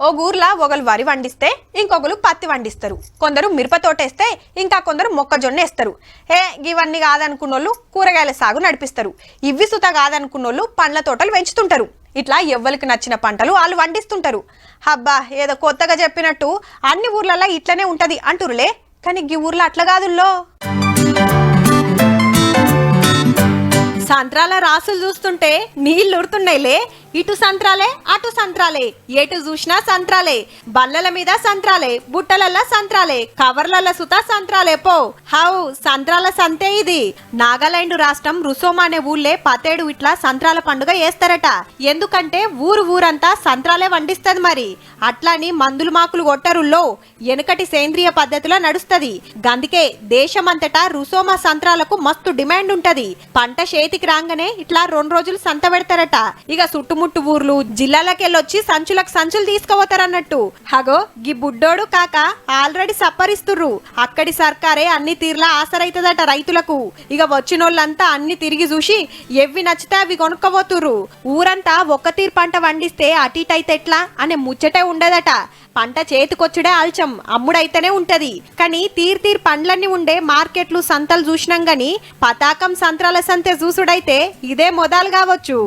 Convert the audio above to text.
ఓ ఊర్లా ఒకరు వరి వండిస్తే ఇంకొకరు పత్తి వండిస్తారు, కొందరు మిరప తోటేస్తే ఇంకా కొందరు మొక్కజొన్న వేస్తారు. ఇవన్నీ కాదనుకున్నోళ్ళు కూరగాయల సాగు నడిపిస్తారు. ఇవి సుత కాదనుకున్నోళ్ళు పండ్ల తోటలు పెంచుతుంటారు. ఇట్లా ఎవ్వరికి నచ్చిన పంటలు వాళ్ళు వండిస్తుంటారు. అబ్బా ఏదో కొత్తగా చెప్పినట్టు అన్ని ఊర్లలో ఇట్లనే ఉంటది అంటురులే, కానీ ఈ ఊర్లో అట్లా కాదుల్లో. సంత్రాల రాసులు చూస్తుంటే నీళ్లు ఉడుతున్నాయిలే. ఇటు సంత్రాలే అటు సంత్రాలే, ఎటు చూసినా సంత్రాలే. బల్లల మీద సంత్రాలే, బుట్టలల్లా సంత్రాలే, కవర్లల్ల సుతా సంత్రాలే. పో హౌ సంత్రాల సంతే ఇది. నాగాలాండ్ రాష్ట్రం రుసోమా అనే ఊళ్ళే పతేడు ఇట్లా సంత్రాల పండుగ చేస్తారట. ఎందుకంటే ఊరంతా సంత్రాలే వండిస్తది. మరి అట్లాని మందులు మాకులు కొట్టరుల్లో, వెనుకటి సేంద్రియ పద్ధతిలో నడుస్తది. గందుకే దేశమంతటా రుసోమా సంత్రాలకు మస్తు డిమాండ్ ఉంటది. పంట చేతికి రాగానే ఇట్లా 2 రోజులు సంత పెడతారట. ఇక చుట్టుముట్టు ఊర్లు జిల్లాలకెళ్ళొచ్చి సంచులు తీసుకుపోతారన్నట్టు. హగో గీ బుడ్డోడు కాక ఆల్రెడీ సప్పరిస్తుర్రు. అక్కడి సర్కారే అన్ని తీర్లా ఆసరైతదట రైతులకు. ఇక వచ్చినోళ్ళంతా అన్ని తిరిగి చూసి ఎవ్వి నచ్చితే అవి కొనుక్కోబోతుర్రు. ఊరంతా ఒక్క తీరు పంట వండిస్తే అటీటైతే ఎట్లా అనే ముచ్చటే ఉండదట. పంట చేతికొచ్చుడే ఆల్చం, అమ్ముడైతేనే ఉంటది. కానీ తీర్ పండ్లన్నీ ఉండే మార్కెట్లు సంతలు చూసినాం గాని పతాకం సంత్రాల సంతే చూసుడైతే ఇదే మొదలు కావచ్చు.